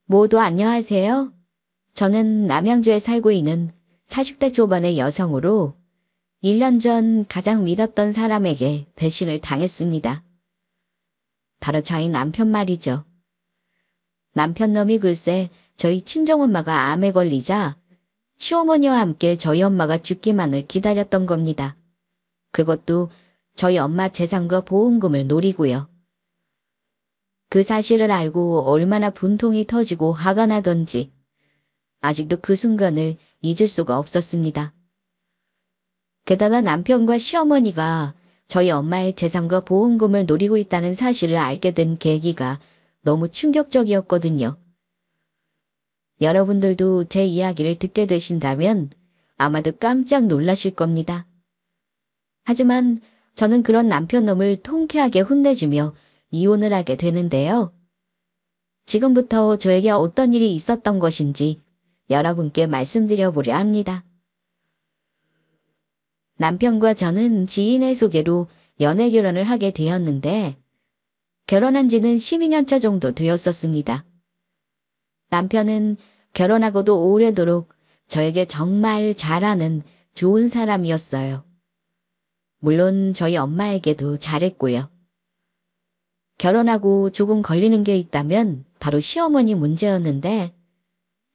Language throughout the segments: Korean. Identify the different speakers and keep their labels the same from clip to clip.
Speaker 1: 모두 안녕하세요. 저는 남양주에 살고 있는 40대 초반의 여성으로 1년 전 가장 믿었던 사람에게 배신을 당했습니다. 바로 저희 남편 말이죠. 남편 놈이 글쎄 저희 친정엄마가 암에 걸리자 시어머니와 함께 저희 엄마가 죽기만을 기다렸던 겁니다. 그것도 저희 엄마 재산과 보험금을 노리고요. 그 사실을 알고 얼마나 분통이 터지고 화가 나던지 아직도 그 순간을 잊을 수가 없었습니다. 게다가 남편과 시어머니가 저희 엄마의 재산과 보험금을 노리고 있다는 사실을 알게 된 계기가 너무 충격적이었거든요. 여러분들도 제 이야기를 듣게 되신다면 아마도 깜짝 놀라실 겁니다. 하지만 저는 그런 남편놈을 통쾌하게 혼내주며 이혼을 하게 되는데요. 지금부터 저에게 어떤 일이 있었던 것인지 여러분께 말씀드려 보려 합니다. 남편과 저는 지인의 소개로 연애 결혼을 하게 되었는데 결혼한 지는 12년 차 정도 되었었습니다. 남편은 결혼하고도 오래도록 저에게 정말 잘하는 좋은 사람이었어요. 물론 저희 엄마에게도 잘했고요. 결혼하고 조금 걸리는 게 있다면 바로 시어머니 문제였는데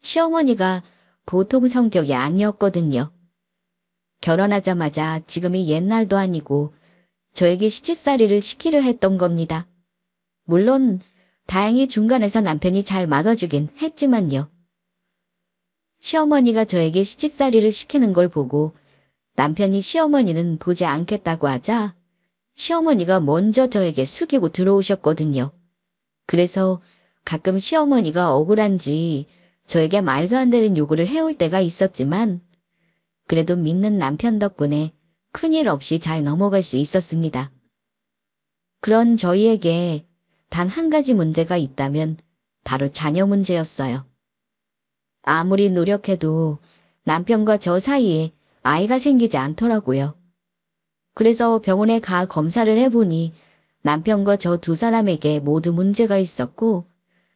Speaker 1: 시어머니가 보통 성격이 아니었거든요. 결혼하자마자 지금이 옛날도 아니고 저에게 시집살이를 시키려 했던 겁니다. 물론 다행히 중간에서 남편이 잘 막아주긴 했지만요. 시어머니가 저에게 시집살이를 시키는 걸 보고 남편이 시어머니는 보지 않겠다고 하자 시어머니가 먼저 저에게 숙이고 들어오셨거든요. 그래서 가끔 시어머니가 억울한지 저에게 말도 안 되는 요구를 해올 때가 있었지만 그래도 믿는 남편 덕분에 큰일 없이 잘 넘어갈 수 있었습니다. 그런 저희에게 단 한 가지 문제가 있다면 바로 자녀 문제였어요. 아무리 노력해도 남편과 저 사이에 아이가 생기지 않더라고요. 그래서 병원에 가 검사를 해보니 남편과 저 두 사람에게 모두 문제가 있었고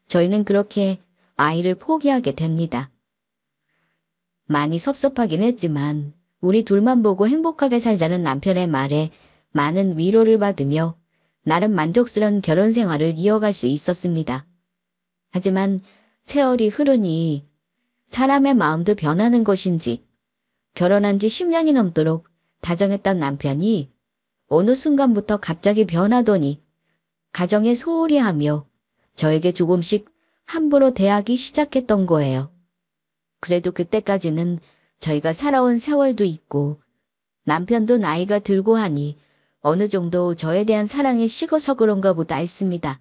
Speaker 1: 저희는 그렇게 아이를 포기하게 됩니다. 많이 섭섭하긴 했지만 우리 둘만 보고 행복하게 살자는 남편의 말에 많은 위로를 받으며 나름 만족스러운 결혼 생활을 이어갈 수 있었습니다. 하지만 세월이 흐르니 사람의 마음도 변하는 것인지 결혼한 지 10년이 넘도록 다정했던 남편이 어느 순간부터 갑자기 변하더니 가정에 소홀히 하며 저에게 조금씩 함부로 대하기 시작했던 거예요. 그래도 그때까지는 저희가 살아온 세월도 있고 남편도 나이가 들고 하니 어느 정도 저에 대한 사랑이 식어서 그런가 보다 했습니다.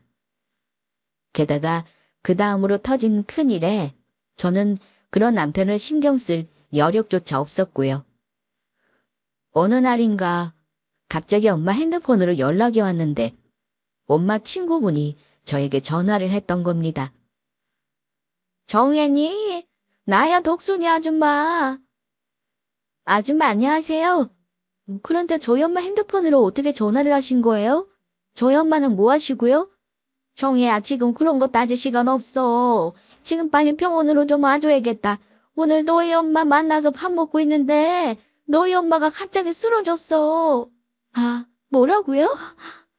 Speaker 1: 게다가 그 다음으로 터진 큰일에 저는 그런 남편을 신경 쓸 여력조차 없었고요. 어느 날인가 갑자기 엄마 핸드폰으로 연락이 왔는데 엄마 친구분이 저에게 전화를 했던 겁니다. 정혜니, 나야 덕순이 아줌마. 아줌마 안녕하세요. 그런데 저희 엄마 핸드폰으로 어떻게 전화를 하신 거예요? 저희 엄마는 뭐 하시고요? 정혜야, 지금 그런 거 따질 시간 없어. 지금 빨리 병원으로 좀 와줘야겠다. 오늘 너희 엄마 만나서 밥 먹고 있는데 너희 엄마가 갑자기 쓰러졌어. 아, 뭐라고요?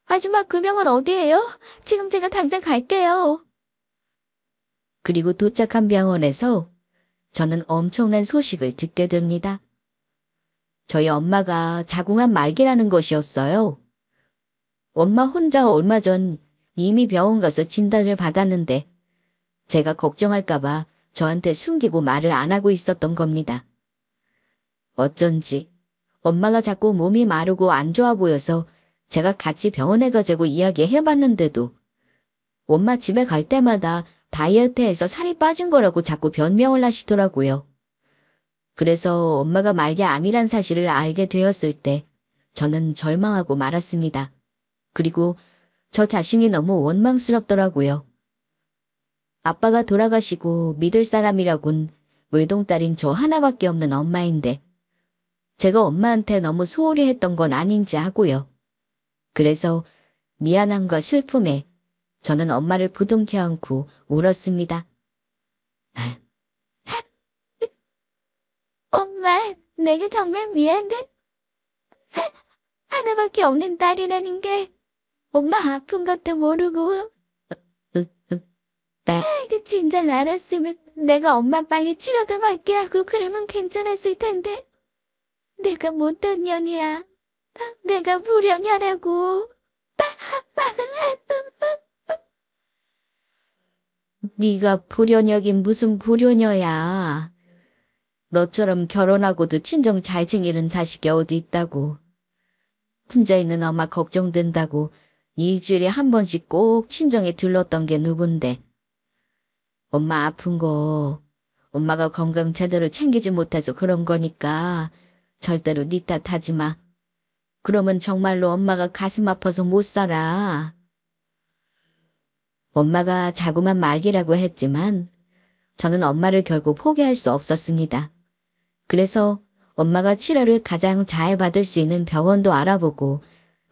Speaker 1: 아줌마 그 병원 어디예요? 지금 제가 당장 갈게요. 그리고 도착한 병원에서 저는 엄청난 소식을 듣게 됩니다. 저희 엄마가 자궁암 말기라는 것이었어요. 엄마 혼자 얼마 전 이미 병원 가서 진단을 받았는데 제가 걱정할까봐 저한테 숨기고 말을 안 하고 있었던 겁니다. 어쩐지 엄마가 자꾸 몸이 마르고 안 좋아 보여서 제가 같이 병원에 가자고 이야기해봤는데도 엄마 집에 갈 때마다 다이어트해서 살이 빠진 거라고 자꾸 변명을 하시더라고요. 그래서 엄마가 말기 암이란 사실을 알게 되었을 때 저는 절망하고 말았습니다. 그리고 저 자신이 너무 원망스럽더라고요. 아빠가 돌아가시고 믿을 사람이라곤 외동딸인 저 하나밖에 없는 엄마인데 제가 엄마한테 너무 소홀히 했던 건 아닌지 하고요. 그래서 미안함과 슬픔에 저는 엄마를 부둥켜 안고 울었습니다. 엄마, 내가 정말 미안해. 하나밖에 없는 딸이라는 게 엄마 아픈 것도 모르고. 그 진작 알았으면 내가 엄마 빨리 치료도 받게 하고 그러면 괜찮았을 텐데. 내가 못된 년이야. 내가 불효녀라고. 네가 불효녀긴 무슨 불효녀야. 너처럼 결혼하고도 친정 잘 챙기는 자식이 어디 있다고. 혼자 있는 엄마 걱정된다고 일주일에 한 번씩 꼭 친정에 들렀던 게 누군데. 엄마 아픈 거 엄마가 건강 제대로 챙기지 못해서 그런 거니까 절대로 네 탓하지 마. 그러면 정말로 엄마가 가슴 아파서 못 살아. 엄마가 자꾸만 말기라고 했지만 저는 엄마를 결국 포기할 수 없었습니다. 그래서 엄마가 치료를 가장 잘 받을 수 있는 병원도 알아보고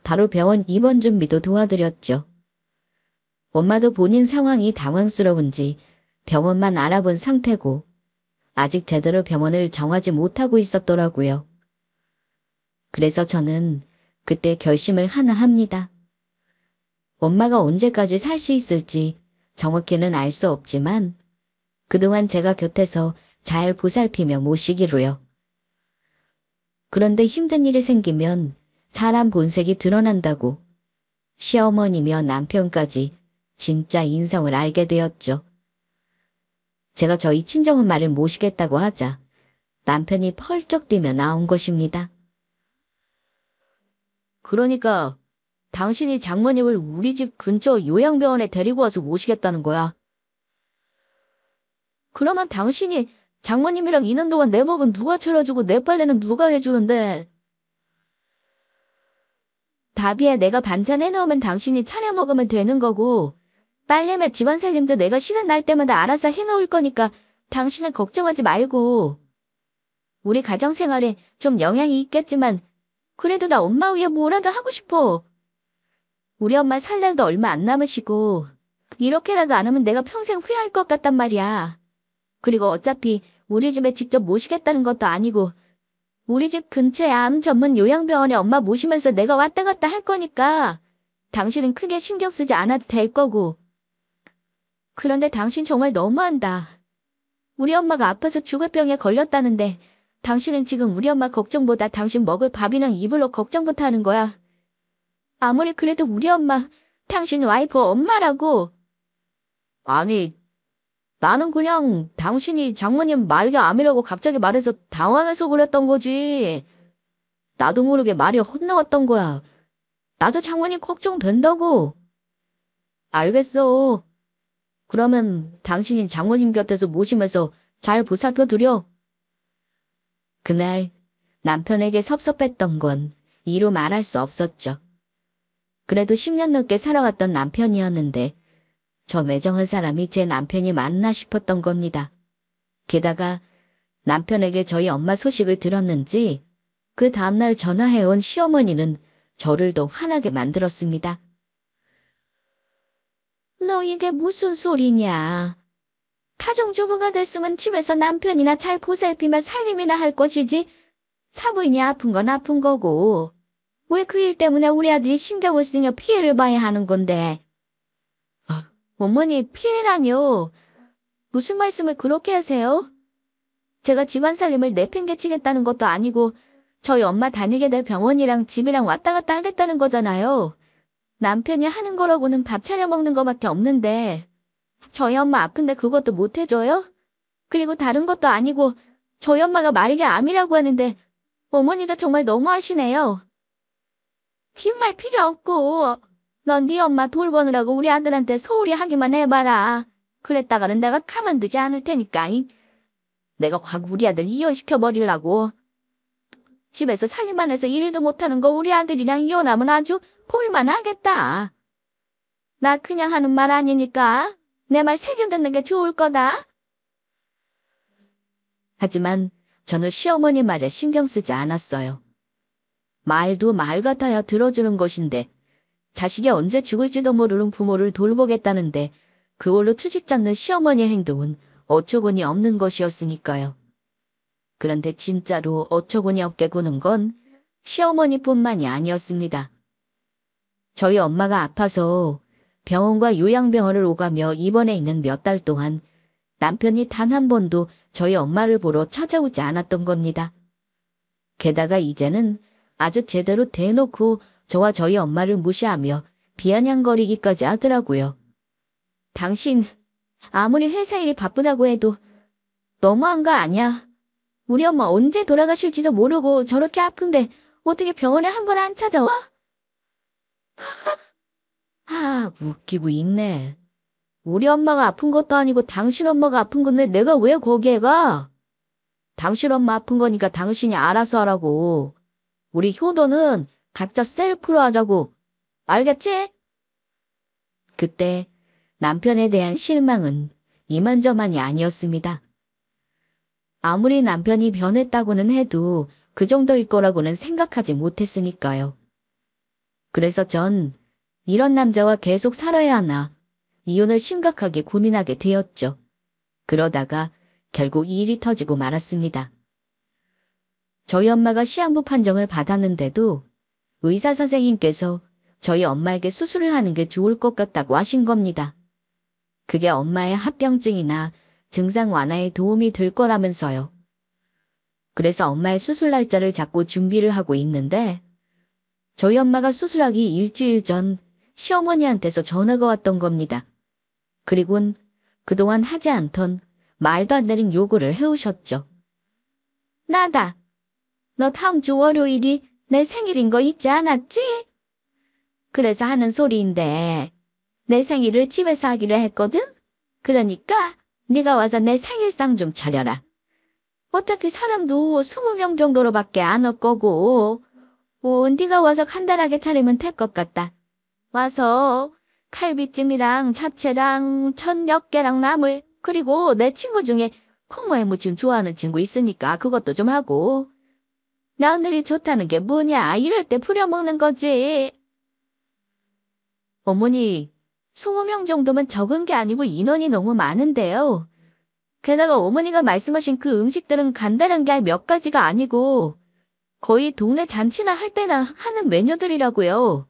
Speaker 1: 바로 병원 입원 준비도 도와드렸죠. 엄마도 본인 상황이 당황스러운지 병원만 알아본 상태고 아직 제대로 병원을 정하지 못하고 있었더라고요. 그래서 저는 그때 결심을 하나 합니다. 엄마가 언제까지 살 수 있을지 정확히는 알 수 없지만 그동안 제가 곁에서 잘 보살피며 모시기로요. 그런데 힘든 일이 생기면 사람 본색이 드러난다고 시어머니며 남편까지 진짜 인성을 알게 되었죠. 제가 저희 친정엄마를 모시겠다고 하자 남편이 펄쩍 뛰며 나온 것입니다. 그러니까 당신이 장모님을 우리 집 근처 요양병원에 데리고 와서 모시겠다는 거야. 그러면 당신이 장모님이랑 있는 동안 내 먹은 누가 차려주고 내 빨래는 누가 해주는데? 다비에 내가 반찬 해놓으면 당신이 차려 먹으면 되는 거고 빨래며 집안살림도 내가 시간 날 때마다 알아서 해놓을 거니까 당신은 걱정하지 말고. 우리 가정생활에 좀 영향이 있겠지만 그래도 나 엄마 위해 뭐라도 하고 싶어. 우리 엄마 살 날도 얼마 안 남으시고 이렇게라도 안 하면 내가 평생 후회할 것 같단 말이야. 그리고 어차피 우리 집에 직접 모시겠다는 것도 아니고 우리 집 근처에 암 전문 요양병원에 엄마 모시면서 내가 왔다 갔다 할 거니까 당신은 크게 신경 쓰지 않아도 될 거고. 그런데 당신 정말 너무한다. 우리 엄마가 아파서 죽을 병에 걸렸다는데 당신은 지금 우리 엄마 걱정보다 당신 먹을 밥이랑 입을로 걱정부터 하는 거야. 아무리 그래도 우리 엄마, 당신 와이프 엄마라고. 아니, 나는 그냥 당신이 장모님 말이 암이라고 갑자기 말해서 당황해서 그랬던 거지. 나도 모르게 말이 헛나왔던 거야. 나도 장모님 걱정된다고. 알겠어. 그러면 당신이 장모님 곁에서 모시면서 잘 보살펴드려. 그날 남편에게 섭섭했던 건 이루 말할 수 없었죠. 그래도 10년 넘게 살아왔던 남편이었는데 저 매정한 사람이 제 남편이 맞나 싶었던 겁니다. 게다가 남편에게 저희 엄마 소식을 들었는지 그 다음날 전화해온 시어머니는 저를 더 화나게 만들었습니다. 너 이게 무슨 소리냐. 가정주부가 됐으면 집에서 남편이나 잘 보살피며 살림이나 할 것이지. 사부인이 아픈 건 아픈 거고. 왜 그 일 때문에 우리 아들이 신경을 쓰며 피해를 봐야 하는 건데. 어머니, 피해라뇨. 무슨 말씀을 그렇게 하세요? 제가 집안 살림을 내팽개치겠다는 것도 아니고 저희 엄마 다니게 될 병원이랑 집이랑 왔다 갔다 하겠다는 거잖아요. 남편이 하는 거라고는 밥 차려 먹는 거밖에 없는데 저희 엄마 아픈데 그것도 못 해줘요? 그리고 다른 것도 아니고 저희 엄마가 말이게 암이라고 하는데 어머니도 정말 너무하시네요. 빈말 필요 없고 넌 네 엄마 돌보느라고 우리 아들한테 소홀히 하기만 해봐라. 그랬다가는 내가 가만두지 않을 테니까. 내가 확 우리 아들 이혼시켜버리려고. 집에서 살림만 해서 일도 못하는 거 우리 아들이랑 이혼하면 아주 볼만하겠다. 나 그냥 하는 말 아니니까 내 말 새겨 듣는 게 좋을 거다. 하지만 저는 시어머니 말에 신경 쓰지 않았어요. 말도 말 같아야 들어주는 것인데 자식이 언제 죽을지도 모르는 부모를 돌보겠다는데 그걸로 트집 잡는 시어머니의 행동은 어처구니 없는 것이었으니까요. 그런데 진짜로 어처구니 없게 구는 건 시어머니뿐만이 아니었습니다. 저희 엄마가 아파서 병원과 요양병원을 오가며 입원해 있는 몇 달 동안 남편이 단 한 번도 저희 엄마를 보러 찾아오지 않았던 겁니다. 게다가 이제는 아주 제대로 대놓고 저와 저희 엄마를 무시하며 비아냥거리기까지 하더라고요. 당신 아무리 회사 일이 바쁘다고 해도 너무한 거 아니야? 우리 엄마 언제 돌아가실지도 모르고 저렇게 아픈데 어떻게 병원에 한 번 안 찾아와? 웃기고 있네. 우리 엄마가 아픈 것도 아니고 당신 엄마가 아픈 건데 내가 왜 거기에 가? 당신 엄마 아픈 거니까 당신이 알아서 하라고. 우리 효도는 각자 셀프로 하자고. 알겠지? 그때 남편에 대한 실망은 이만저만이 아니었습니다. 아무리 남편이 변했다고는 해도 그 정도일 거라고는 생각하지 못했으니까요. 그래서 전 이런 남자와 계속 살아야 하나 이혼을 심각하게 고민하게 되었죠. 그러다가 결국 일이 터지고 말았습니다. 저희 엄마가 시한부 판정을 받았는데도 의사 선생님께서 저희 엄마에게 수술을 하는 게 좋을 것 같다고 하신 겁니다. 그게 엄마의 합병증이나 증상 완화에 도움이 될 거라면서요. 그래서 엄마의 수술 날짜를 잡고 준비를 하고 있는데 저희 엄마가 수술하기 일주일 전 시어머니한테서 전화가 왔던 겁니다. 그리곤 그동안 하지 않던 말도 안 되는 요구를 해오셨죠. 나다. 너 다음 주 월요일이 내 생일인 거 잊지 않았지? 그래서 하는 소리인데 내 생일을 집에서 하기로 했거든? 그러니까 네가 와서 내 생일상 좀 차려라. 어차피 사람도 20명 정도로밖에 안 올 거고 네가 와서 간단하게 차리면 될 것 같다. 와서 칼비찜이랑 잡채랑 천 몇 개랑 나물 그리고 내 친구 중에 콩모에 무침 좋아하는 친구 있으니까 그것도 좀 하고 며느리 좋다는 게 뭐냐 이럴 때 부려먹는 거지. 어머니 20명 정도면 적은 게 아니고 인원이 너무 많은데요. 게다가 어머니가 말씀하신 그 음식들은 간단한 게 몇 가지가 아니고 거의 동네 잔치나 할 때나 하는 메뉴들이라고요.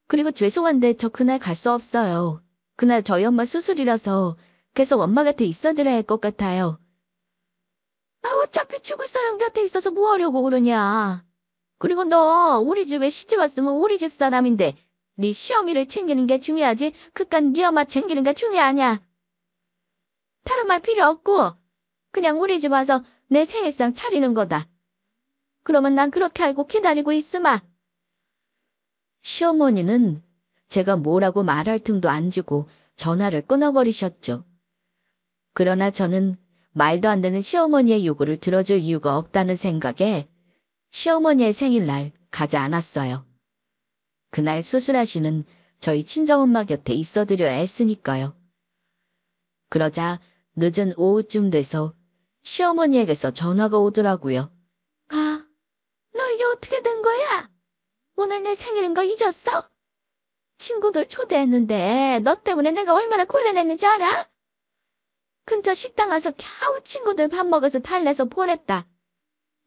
Speaker 1: 그리고 죄송한데 저 그날 갈 수 없어요. 그날 저희 엄마 수술이라서 계속 엄마 곁에 있어드려야 할 것 같아요. 어차피 죽을 사람 곁에 있어서 뭐 하려고 그러냐. 그리고 너 우리 집에 시집 왔으면 우리 집 사람인데 네 시어미를 챙기는 게 중요하지 그깟 네 엄마 챙기는 게 중요하냐. 다른 말 필요 없고 그냥 우리 집 와서 내 생일상 차리는 거다. 그러면 난 그렇게 알고 기다리고 있으마. 시어머니는 제가 뭐라고 말할 틈도 안 주고 전화를 끊어버리셨죠. 그러나 저는 말도 안 되는 시어머니의 요구를 들어줄 이유가 없다는 생각에 시어머니의 생일날 가지 않았어요. 그날 수술하시는 저희 친정엄마 곁에 있어드려야 했으니까요. 그러자 늦은 오후쯤 돼서 시어머니에게서 전화가 오더라고요. 너 이게 어떻게 된 거야? 오늘 내 생일인 거 잊었어? 친구들 초대했는데 너 때문에 내가 얼마나 곤란했는지 알아? 근처 식당 와서 겨우 친구들 밥 먹어서 달래서 보냈다.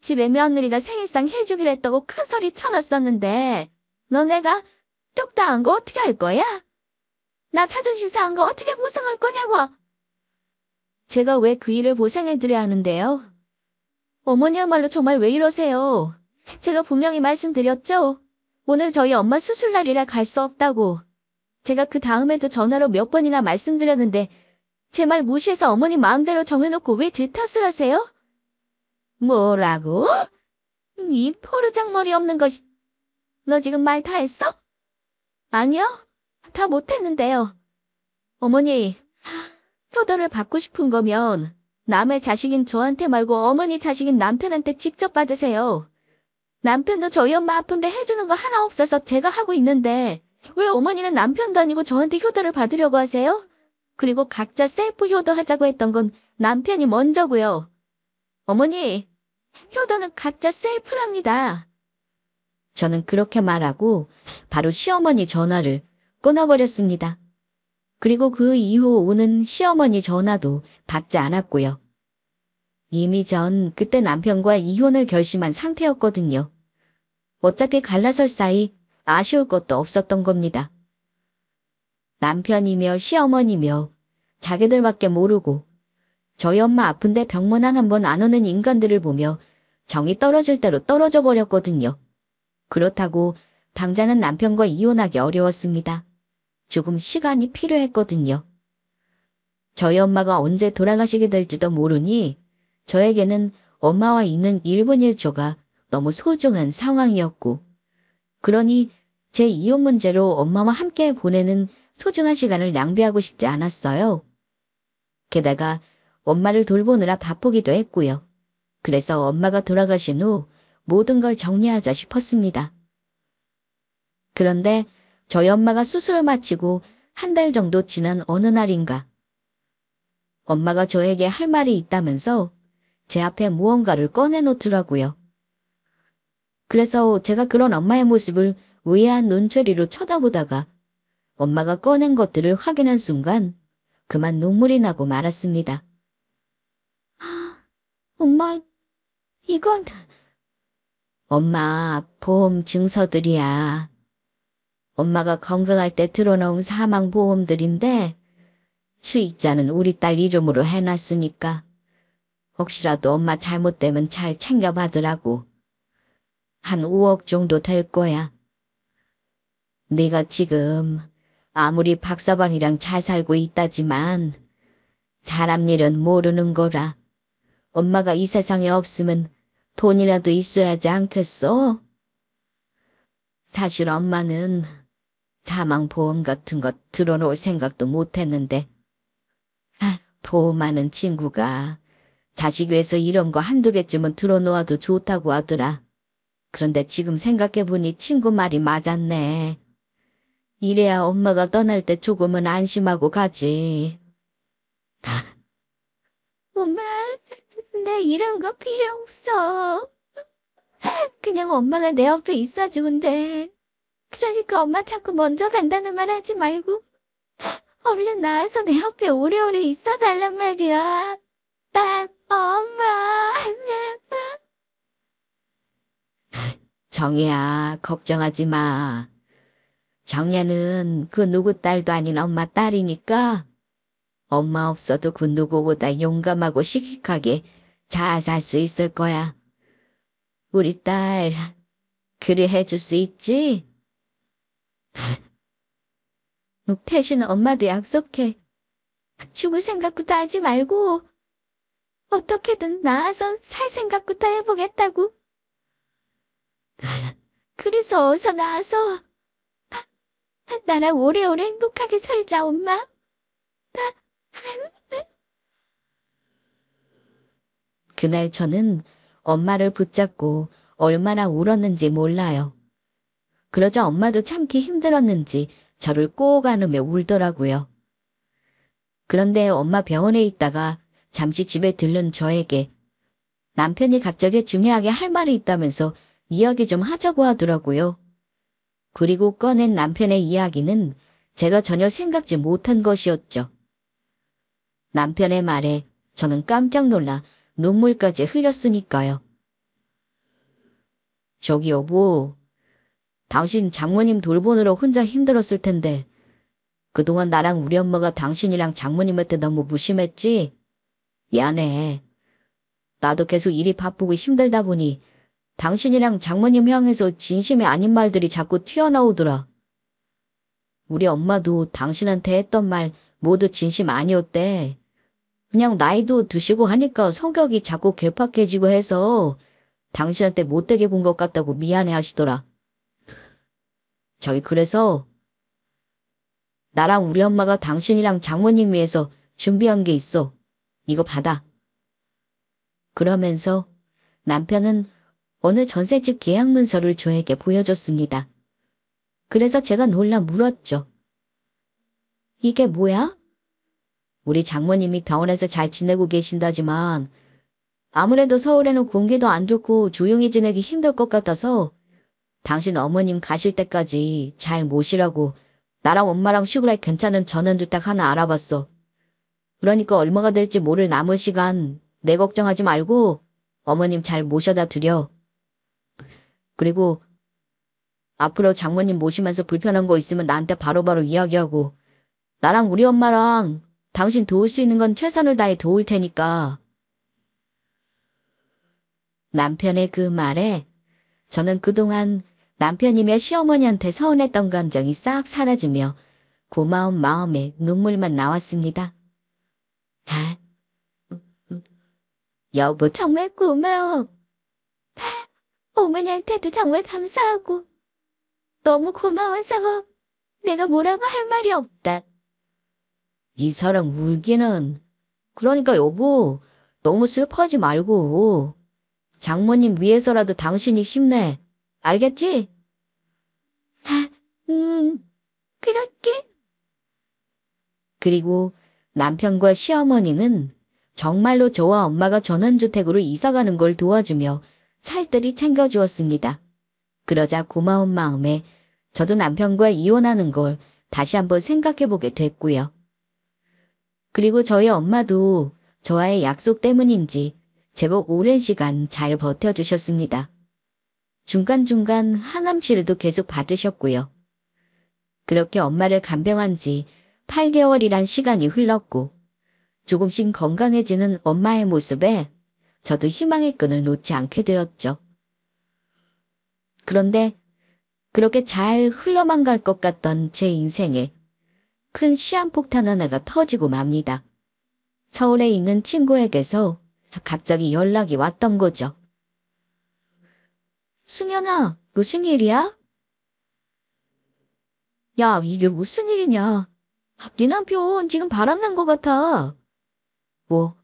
Speaker 1: 집에 며느리가 생일상 해주기로 했다고 큰 소리 쳐놨었는데 너 내가 똑당한 거 어떻게 할 거야? 나 자존심 상한 거 어떻게 보상할 거냐고. 제가 왜 그 일을 보상해드려야 하는데요? 어머니야말로 정말 왜 이러세요? 제가 분명히 말씀드렸죠? 오늘 저희 엄마 수술날이라 갈 수 없다고. 제가 그 다음에도 전화로 몇 번이나 말씀드렸는데 제 말 무시해서 어머니 마음대로 정해놓고 왜 제 탓을 하세요? 뭐라고? 이 포르장머리 없는 것. 너 지금 말 다 했어? 아니요. 다 못했는데요. 어머니, 효도를 받고 싶은 거면 남의 자식인 저한테 말고 어머니 자식인 남편한테 직접 받으세요. 남편도 저희 엄마 아픈데 해주는 거 하나 없어서 제가 하고 있는데 왜 어머니는 남편도 아니고 저한테 효도를 받으려고 하세요? 그리고 각자 셀프 효도하자고 했던 건 남편이 먼저고요. 어머니, 효도는 각자 셀프랍니다. 저는 그렇게 말하고 바로 시어머니 전화를 끊어버렸습니다. 그리고 그 이후 오는 시어머니 전화도 받지 않았고요. 이미 전 그때 남편과 이혼을 결심한 상태였거든요. 어차피 갈라설 사이 아쉬울 것도 없었던 겁니다. 남편이며 시어머니며 자기들밖에 모르고 저희 엄마 아픈데 병문안 한 번 안 오는 인간들을 보며 정이 떨어질 대로 떨어져 버렸거든요. 그렇다고 당장은 남편과 이혼하기 어려웠습니다. 조금 시간이 필요했거든요. 저희 엄마가 언제 돌아가시게 될지도 모르니 저에게는 엄마와 있는 1분 1초가 너무 소중한 상황이었고, 그러니 제 이혼 문제로 엄마와 함께 보내는 소중한 시간을 낭비하고 싶지 않았어요. 게다가 엄마를 돌보느라 바쁘기도 했고요. 그래서 엄마가 돌아가신 후 모든 걸 정리하자 싶었습니다. 그런데 저희 엄마가 수술을 마치고 한 달 정도 지난 어느 날인가 엄마가 저에게 할 말이 있다면서 제 앞에 무언가를 꺼내놓더라고요. 그래서 제가 그런 엄마의 모습을 의아한 눈초리로 쳐다보다가 엄마가 꺼낸 것들을 확인한 순간 그만 눈물이 나고 말았습니다. 엄마, 이건... 엄마, 보험 증서들이야. 엄마가 건강할 때 들어놓은 사망보험들인데 수익자는 우리 딸 이름으로 해놨으니까 혹시라도 엄마 잘못되면 잘 챙겨받으라고. 한 5억 정도 될 거야. 네가 지금 아무리 박서방이랑 잘 살고 있다지만 사람 일은 모르는 거라. 엄마가 이 세상에 없으면 돈이라도 있어야 하지 않겠어? 사실 엄마는 사망보험 같은 것 들어놓을 생각도 못했는데 보험하는 친구가 자식 위해서 이런 거 한두 개쯤은 들어놓아도 좋다고 하더라. 그런데 지금 생각해보니 친구 말이 맞았네. 이래야 엄마가 떠날 때 조금은 안심하고 가지. 엄마, 내 이런 거 필요 없어. 그냥 엄마가 내 옆에 있어주면 돼. 그러니까 엄마 자꾸 먼저 간다는 말 하지 말고 얼른 나와서 내 옆에 오래오래 있어달란 말이야. 난 엄마. 정희야, 걱정하지 마. 정희는 그 누구 딸도 아닌 엄마 딸이니까 엄마 없어도 그 누구보다 용감하고 씩씩하게 잘 살 수 있을 거야. 우리 딸, 그리 해줄 수 있지? 대신 엄마도 약속해. 죽을 생각부터 하지 말고 어떻게든 나아서 살 생각부터 해보겠다고. 그래서 어서 나와서 나랑 오래오래 행복하게 살자, 엄마. 그날 저는 엄마를 붙잡고 얼마나 울었는지 몰라요. 그러자 엄마도 참기 힘들었는지 저를 꼭 안으며 울더라고요. 그런데 엄마 병원에 있다가 잠시 집에 들른 저에게 남편이 갑자기 중요하게 할 말이 있다면서 이야기 좀 하자고 하더라고요. 그리고 꺼낸 남편의 이야기는 제가 전혀 생각지 못한 것이었죠. 남편의 말에 저는 깜짝 놀라 눈물까지 흘렸으니까요. 저기 여보, 당신 장모님 돌보느라 혼자 힘들었을 텐데 그동안 나랑 우리 엄마가 당신이랑 장모님한테 너무 무심했지? 미안해. 나도 계속 일이 바쁘고 힘들다 보니 당신이랑 장모님 향해서 진심이 아닌 말들이 자꾸 튀어나오더라. 우리 엄마도 당신한테 했던 말 모두 진심 아니었대. 그냥 나이도 드시고 하니까 성격이 자꾸 괴팍해지고 해서 당신한테 못되게 군 것 같다고 미안해 하시더라. 저희 그래서 나랑 우리 엄마가 당신이랑 장모님 위해서 준비한 게 있어. 이거 받아. 그러면서 남편은 어느 전셋집 계약 문서를 저에게 보여줬습니다. 그래서 제가 놀라 물었죠. 이게 뭐야? 우리 장모님이 병원에서 잘 지내고 계신다지만 아무래도 서울에는 공기도 안 좋고 조용히 지내기 힘들 것 같아서 당신 어머님 가실 때까지 잘 모시라고 나랑 엄마랑 시골에 괜찮은 전원주택 하나 알아봤어. 그러니까 얼마가 될지 모를 남은 시간 내 걱정하지 말고 어머님 잘 모셔다 드려. 그리고 앞으로 장모님 모시면서 불편한 거 있으면 나한테 바로바로 이야기하고 나랑 우리 엄마랑 당신 도울 수 있는 건 최선을 다해 도울 테니까. 남편의 그 말에 저는 그동안 남편이며 시어머니한테 서운했던 감정이 싹 사라지며 고마운 마음에 눈물만 나왔습니다. 아, 여보 정말 고마워. 어머니한테도 정말 감사하고 너무 고마워서 내가 뭐라고 할 말이 없다. 이 사람 울기는. 그러니까 여보 너무 슬퍼하지 말고 장모님 위해서라도 당신이 힘내. 알겠지? 아, 그럴게. 그리고 남편과 시어머니는 정말로 저와 엄마가 전원주택으로 이사가는 걸 도와주며 살뜰히 챙겨주었습니다. 그러자 고마운 마음에 저도 남편과 이혼하는 걸 다시 한번 생각해보게 됐고요. 그리고 저희 엄마도 저와의 약속 때문인지 제법 오랜 시간 잘 버텨주셨습니다. 중간중간 항암 치료도 계속 받으셨고요. 그렇게 엄마를 간병한 지 8개월이란 시간이 흘렀고 조금씩 건강해지는 엄마의 모습에 저도 희망의 끈을 놓지 않게 되었죠. 그런데 그렇게 잘 흘러만 갈 것 같던 제 인생에 큰 시한폭탄 하나가 터지고 맙니다. 서울에 있는 친구에게서 갑자기 연락이 왔던 거죠. 승연아, 무슨 일이야? 야, 이게 무슨 일이냐? 네 남편 지금 바람난 것 같아. 뭐?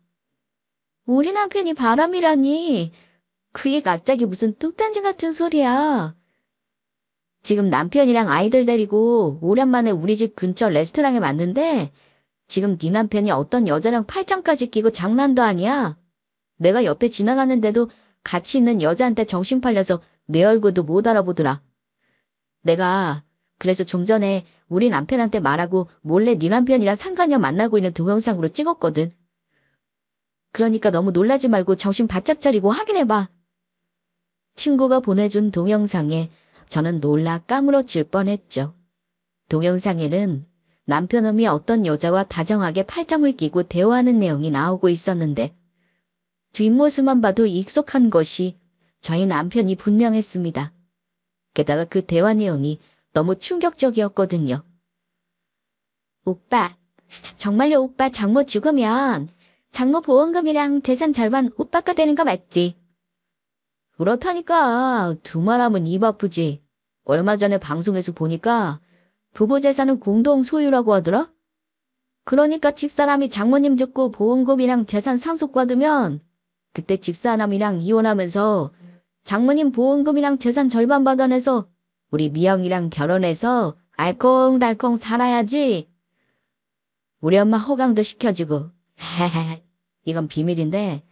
Speaker 1: 우리 남편이 바람이라니. 그게 갑자기 무슨 뚝단지 같은 소리야. 지금 남편이랑 아이들 데리고 오랜만에 우리 집 근처 레스토랑에 왔는데 지금 네 남편이 어떤 여자랑 팔짱까지 끼고 장난도 아니야. 내가 옆에 지나가는데도 같이 있는 여자한테 정신 팔려서 내 얼굴도 못 알아보더라. 내가 그래서 좀 전에 우리 남편한테 말하고 몰래 네 남편이랑 상간녀 만나고 있는 동영상으로 찍었거든. 그러니까 너무 놀라지 말고 정신 바짝 차리고 확인해봐. 친구가 보내준 동영상에 저는 놀라 까무러칠 뻔했죠. 동영상에는 남편음이 어떤 여자와 다정하게 팔짱을 끼고 대화하는 내용이 나오고 있었는데 뒷모습만 봐도 익숙한 것이 저희 남편이 분명했습니다. 게다가 그 대화 내용이 너무 충격적이었거든요. 오빠, 정말로 오빠 장모 죽으면 장모 보험금이랑 재산 절반 오빠가 되는 거 맞지? 그렇다니까. 두 말하면 입 아프지. 얼마 전에 방송에서 보니까 부부 재산은 공동 소유라고 하더라? 그러니까 집사람이 장모님 죽고 보험금이랑 재산 상속받으면 그때 집사람이랑 이혼하면서 장모님 보험금이랑 재산 절반 받아내서 우리 미영이랑 결혼해서 알콩달콩 살아야지. 우리 엄마 호강도 시켜주고. 이건 비밀인데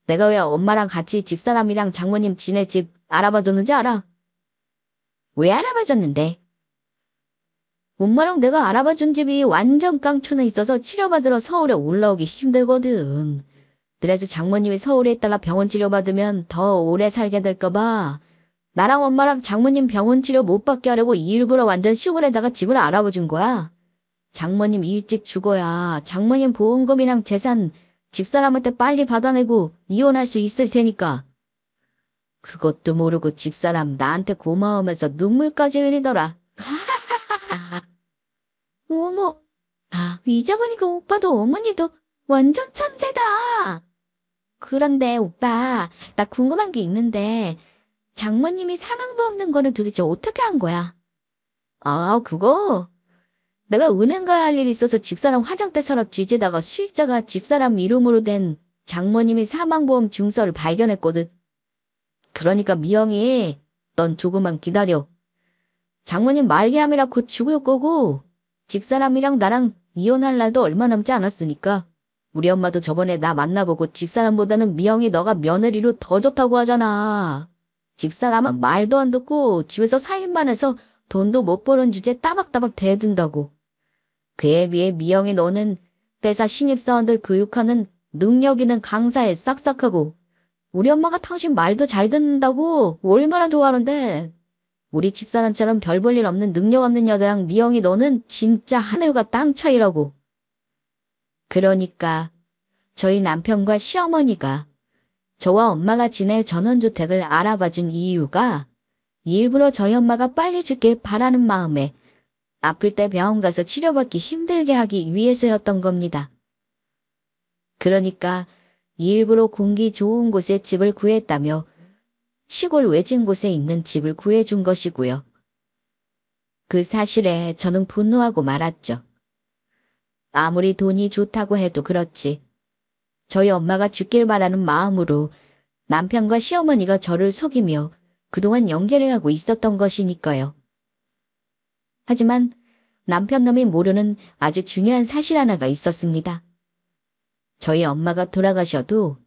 Speaker 1: 내가 왜 엄마랑 같이 집사람이랑 장모님 지낼 집 알아봐줬는지 알아? 왜 알아봐줬는데? 엄마랑 내가 알아봐준 집이 완전 깡촌에 있어서 치료받으러 서울에 올라오기 힘들거든. 그래서 장모님이 서울에 있다가 병원 치료받으면 더 오래 살게 될까봐 나랑 엄마랑 장모님 병원 치료 못 받게 하려고 일부러 완전 시골에다가 집을 알아봐준 거야. 장모님 일찍 죽어야 장모님 보험금이랑 재산 집사람한테 빨리 받아내고 이혼할 수 있을 테니까. 그것도 모르고 집사람 나한테 고마우면서 눈물까지 흘리더라. 어머, 잊어보니까 오빠도 어머니도 완전 천재다. 그런데 오빠, 나 궁금한 게 있는데 장모님이 사망부 없는 거는 도대체 어떻게 한 거야? 그거? 내가 은행 가야 할 일이 있어서 집사람 화장대 서랍 뒤지다가 수익자가 집사람 이름으로 된 장모님이 사망보험 증서를 발견했거든. 그러니까 미영이 넌 조금만 기다려. 장모님 말기암이라 곧 죽을 거고 집사람이랑 나랑 이혼할 날도 얼마 남지 않았으니까 우리 엄마도 저번에 나 만나보고 집사람보다는 미영이 너가 며느리로 더 좋다고 하잖아. 집사람은 말도 안 듣고 집에서 살림만 해서 돈도 못 버는 주제 따박따박 대든다고. 그에 비해 미영이 너는 회사 신입사원들 교육하는 능력 있는 강사에 싹싹하고 우리 엄마가 당신 말도 잘 듣는다고 얼마나 좋아하는데 우리 집사람처럼 별 볼 일 없는 능력 없는 여자랑 미영이 너는 진짜 하늘과 땅 차이라고. 그러니까 저희 남편과 시어머니가 저와 엄마가 지낼 전원주택을 알아봐준 이유가 일부러 저희 엄마가 빨리 죽길 바라는 마음에 아플 때 병원 가서 치료받기 힘들게 하기 위해서였던 겁니다. 그러니까 일부러 공기 좋은 곳에 집을 구했다며 시골 외진 곳에 있는 집을 구해준 것이고요. 그 사실에 저는 분노하고 말았죠. 아무리 돈이 좋다고 해도 그렇지. 저희 엄마가 죽길 바라는 마음으로 남편과 시어머니가 저를 속이며 그동안 연계를 하고 있었던 것이니까요. 하지만 남편놈이 모르는 아주 중요한 사실 하나가 있었습니다. 저희 엄마가 돌아가셔도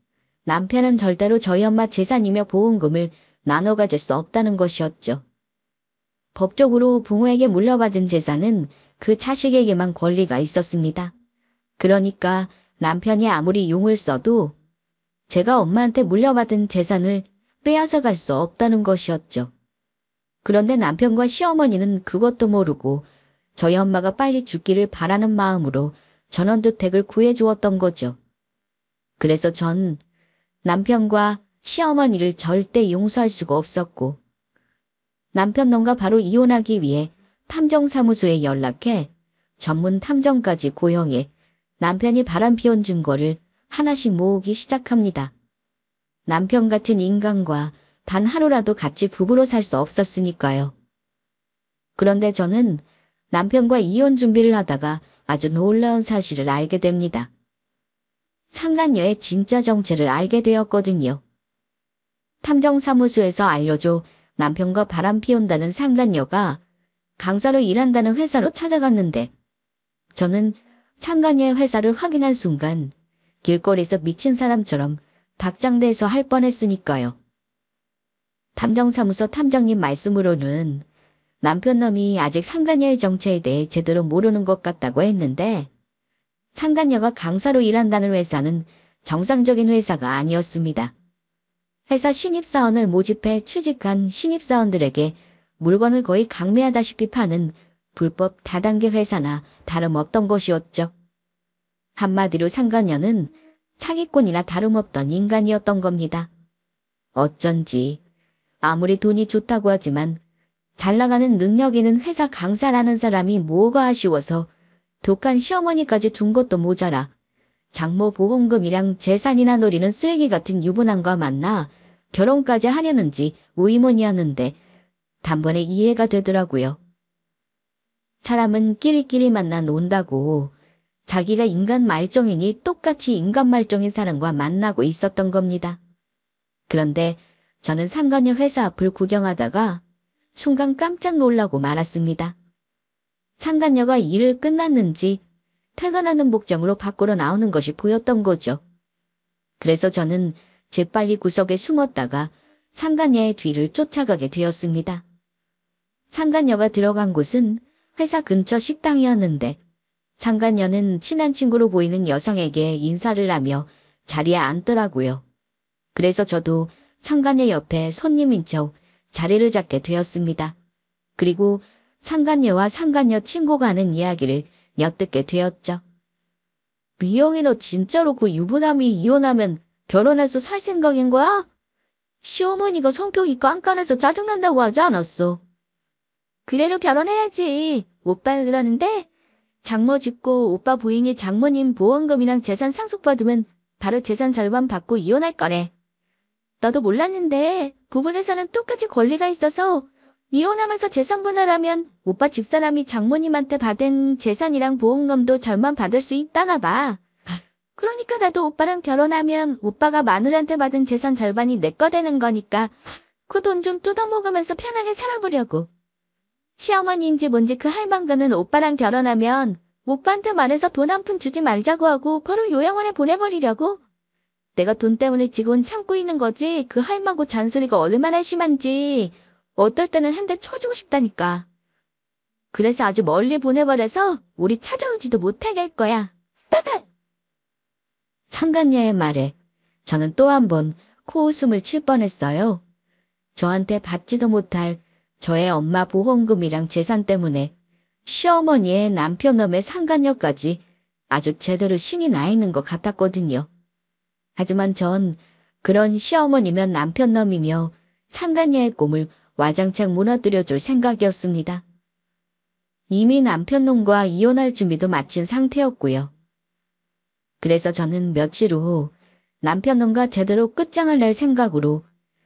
Speaker 1: 남편은 절대로 저희 엄마 재산이며 보험금을 나눠 가질 수 없다는 것이었죠. 법적으로 부모에게 물려받은 재산은 그 자식에게만 권리가 있었습니다. 그러니까 남편이 아무리 용을 써도 제가 엄마한테 물려받은 재산을 빼앗아 갈 수 없다는 것이었죠. 그런데 남편과 시어머니는 그것도 모르고 저희 엄마가 빨리 죽기를 바라는 마음으로 전원주택을 구해주었던 거죠. 그래서 전 남편과 시어머니를 절대 용서할 수가 없었고 남편 놈과 바로 이혼하기 위해 탐정사무소에 연락해 전문 탐정까지 고용해 남편이 바람피운 증거를 하나씩 모으기 시작합니다. 남편 같은 인간과 단 하루라도 같이 부부로 살 수 없었으니까요. 그런데 저는 남편과 이혼 준비를 하다가 아주 놀라운 사실을 알게 됩니다. 상간녀의 진짜 정체를 알게 되었거든요. 탐정사무소에서 알려줘 남편과 바람 피운다는 상간녀가 강사로 일한다는 회사로 찾아갔는데 저는 상간녀의 회사를 확인한 순간 길거리에서 미친 사람처럼 닭장대에서 할 뻔했으니까요. 탐정사무소 탐정님 말씀으로는 남편놈이 아직 상간녀의 정체에 대해 제대로 모르는 것 같다고 했는데 상간녀가 강사로 일한다는 회사는 정상적인 회사가 아니었습니다. 회사 신입사원을 모집해 취직한 신입사원들에게 물건을 거의 강매하다시피 파는 불법 다단계 회사나 다름없던 것이었죠. 한마디로 상간녀는 사기꾼이나 다름없던 인간이었던 겁니다. 어쩐지 아무리 돈이 좋다고 하지만 잘 나가는 능력 있는 회사 강사라는 사람이 뭐가 아쉬워서 독한 시어머니까지 준 것도 모자라 장모 보험금이랑 재산이나 노리는 쓰레기 같은 유부남과 만나 결혼까지 하려는지 의문이었는데 단번에 이해가 되더라고요. 사람은 끼리끼리 만나 논다고 자기가 인간 말종이니 똑같이 인간 말종인 사람과 만나고 있었던 겁니다. 그런데 저는 상간녀 회사 앞을 구경하다가 순간 깜짝 놀라고 말았습니다. 상간녀가 일을 끝났는지 퇴근하는 목적으로 밖으로 나오는 것이 보였던 거죠. 그래서 저는 재빨리 구석에 숨었다가 상간녀의 뒤를 쫓아가게 되었습니다. 상간녀가 들어간 곳은 회사 근처 식당이었는데 상간녀는 친한 친구로 보이는 여성에게 인사를 하며 자리에 앉더라고요. 그래서 저도 상간녀 옆에 손님인 척 자리를 잡게 되었습니다. 그리고 상간녀와 상간녀 친구가 하는 이야기를 엿듣게 되었죠. 미영이 너 진짜로 그 유부남이 이혼하면 결혼해서 살 생각인 거야? 시어머니가 성격이 깐깐해서 짜증난다고 하지 않았어. 그래도 결혼해야지. 오빠 그러는데 장모 죽고 오빠 부인이 장모님 보험금이랑 재산 상속받으면 바로 재산 절반 받고 이혼할 거래. 나도 몰랐는데 부부재산은 똑같이 권리가 있어서 이혼하면서 재산 분할하면 오빠 집사람이 장모님한테 받은 재산이랑 보험금도 절반 받을 수 있다나 봐. 그러니까 나도 오빠랑 결혼하면 오빠가 마누라한테 받은 재산 절반이 내 거 되는 거니까 그 돈 좀 뜯어먹으면서 편하게 살아보려고. 시어머니인지 뭔지 그 할망구는 오빠랑 결혼하면 오빠한테 말해서 돈 한 푼 주지 말자고 하고 바로 요양원에 보내버리려고. 내가 돈 때문에 지금 참고 있는 거지 그 할망구 잔소리가 얼마나 심한지 어떨 때는 한 대 쳐주고 싶다니까. 그래서 아주 멀리 보내버려서 우리 찾아오지도 못하게 할 거야. 상간녀의 말에 저는 또 한 번 코웃음을 칠 뻔했어요. 저한테 받지도 못할 저의 엄마 보험금이랑 재산 때문에 시어머니의 남편놈의 상간녀까지 아주 제대로 신이 나 있는 것 같았거든요. 하지만 전 그런 시어머니면 남편놈이며 상간녀의 꿈을 와장창 무너뜨려줄 생각이었습니다. 이미 남편놈과 이혼할 준비도 마친 상태였고요. 그래서 저는 며칠 후 남편놈과 제대로 끝장을 낼 생각으로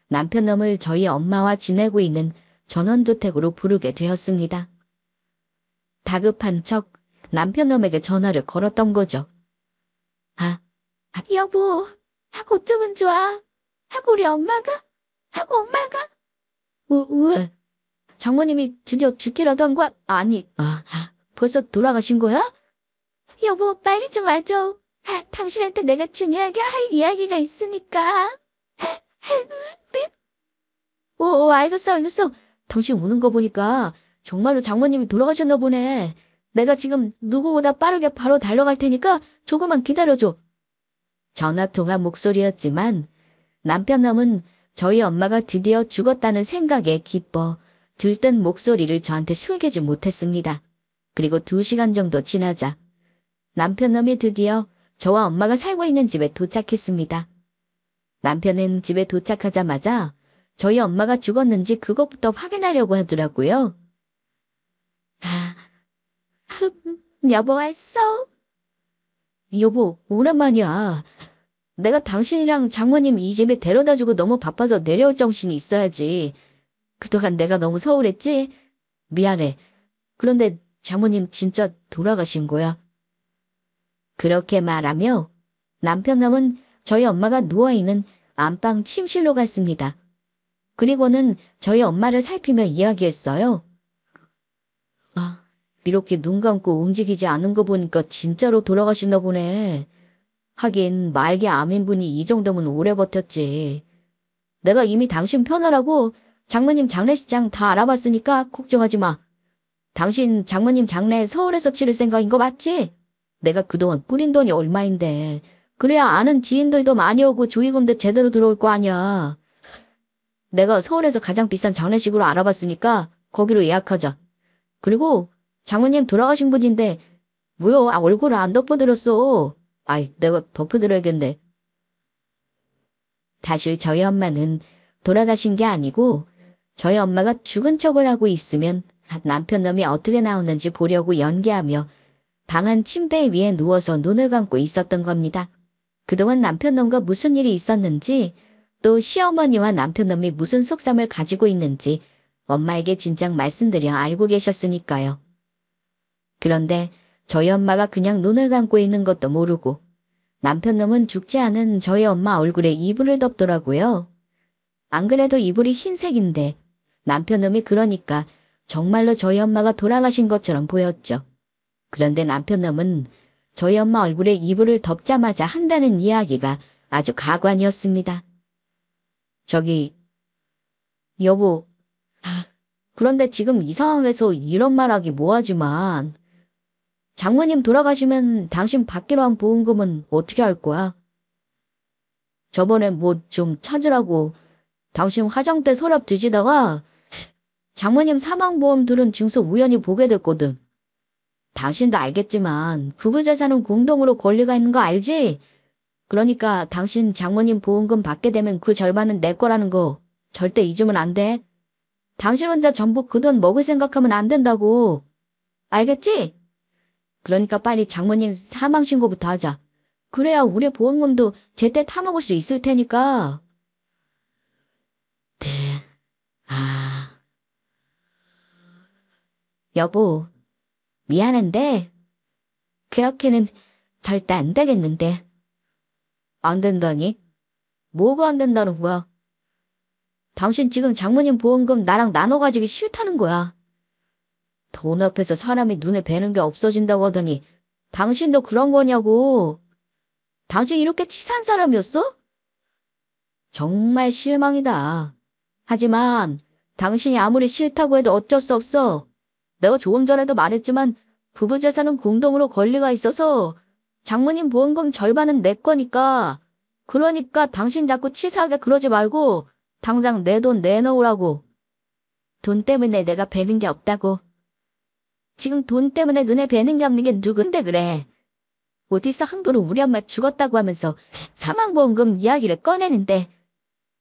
Speaker 1: 남편놈을 저희 엄마와 지내고 있는 전원주택으로 부르게 되었습니다. 다급한 척 남편놈에게 전화를 걸었던 거죠. 여보, 어쩌면 좋아. 우리 엄마가, 엄마가. 장모님이 드디어 죽기라도 한 거야? 아니, 벌써 돌아가신 거야? 여보, 빨리 좀 와줘. 당신한테 내가 중요하게 할 이야기가 있으니까. 알겠어. 당신 우는 거 보니까 정말로 장모님이 돌아가셨나 보네. 내가 지금 누구보다 빠르게 바로 달려갈 테니까 조금만 기다려줘. 전화통화 목소리였지만 남편놈은 저희 엄마가 드디어 죽었다는 생각에 기뻐 들뜬 목소리를 저한테 숨기지 못했습니다. 그리고 2시간 정도 지나자 남편놈이 드디어 저와 엄마가 살고 있는 집에 도착했습니다. 남편은 집에 도착하자마자 저희 엄마가 죽었는지 그것부터 확인하려고 하더라고요. 여보 왔어? 여보, 오랜만이야. 내가 당신이랑 장모님 이 집에 데려다주고 너무 바빠서 내려올 정신이 있어야지. 그동안 내가 너무 서운했지? 미안해. 그런데 장모님 진짜 돌아가신 거야? 그렇게 말하며 남편놈은 저희 엄마가 누워있는 안방 침실로 갔습니다. 그리고는 저희 엄마를 살피며 이야기했어요. 이렇게 눈 감고 움직이지 않은 거 보니까 진짜로 돌아가셨나 보네. 하긴 말기 암인분이 이 정도면 오래 버텼지. 내가 이미 당신 편하라고 장모님 장례식장 다 알아봤으니까 걱정하지 마. 당신 장모님 장례 서울에서 치를 생각인 거 맞지? 내가 그동안 뿌린 돈이 얼마인데. 그래야 아는 지인들도 많이 오고 조의금도 제대로 들어올 거 아니야. 내가 서울에서 가장 비싼 장례식으로 알아봤으니까 거기로 예약하자. 그리고 장모님 돌아가신 분인데 뭐야, 얼굴을 안 덮어드렸어. 내가 덮어드려야겠네. 사실 저희 엄마는 돌아가신 게 아니고 저희 엄마가 죽은 척을 하고 있으면 남편놈이 어떻게 나오는지 보려고 연기하며 방 안 침대 위에 누워서 눈을 감고 있었던 겁니다. 그동안 남편놈과 무슨 일이 있었는지 또 시어머니와 남편놈이 무슨 속셈을 가지고 있는지 엄마에게 진작 말씀드려 알고 계셨으니까요. 그런데 저희 엄마가 그냥 눈을 감고 있는 것도 모르고 남편놈은 죽지 않은 저희 엄마 얼굴에 이불을 덮더라고요. 안 그래도 이불이 흰색인데 남편놈이 그러니까 정말로 저희 엄마가 돌아가신 것처럼 보였죠. 그런데 남편놈은 저희 엄마 얼굴에 이불을 덮자마자 한다는 이야기가 아주 가관이었습니다. 여보, 그런데 지금 이 상황에서 이런 말하기 뭐하지만 장모님 돌아가시면 당신 받기로 한 보험금은 어떻게 할 거야? 저번에 뭐 좀 찾으라고 당신 화장대 서랍 뒤지다가 장모님 사망보험 들은 증서 우연히 보게 됐거든. 당신도 알겠지만 부부 재산은 공동으로 권리가 있는 거 알지? 그러니까 당신 장모님 보험금 받게 되면 그 절반은 내 거라는 거 절대 잊으면 안 돼. 당신 혼자 전부 그 돈 먹을 생각하면 안 된다고. 알겠지? 그러니까 빨리 장모님 사망신고부터 하자. 그래야 우리 보험금도 제때 타먹을 수 있을 테니까. 여보, 미안한데 그렇게는 절대 안 되겠는데. 안 된다니? 뭐가 안 된다는 거야? 당신 지금 장모님 보험금 나랑 나눠 가지기 싫다는 거야. 돈 앞에서 사람이 눈에 뵈는 게 없어진다고 하더니 당신도 그런 거냐고. 당신 이렇게 치사한 사람이었어? 정말 실망이다. 하지만 당신이 아무리 싫다고 해도 어쩔 수 없어. 내가 조금 전에도 말했지만 부부 재산은 공동으로 권리가 있어서 장모님 보험금 절반은 내 거니까. 그러니까 당신 자꾸 치사하게 그러지 말고 당장 내 돈 내놓으라고. 돈 때문에 내가 베는 게 없다고. 지금 돈 때문에 눈에 뵈는 게 없는 게 누군데 그래. 어디서 함부로 우리 엄마 죽었다고 하면서 사망보험금 이야기를 꺼내는데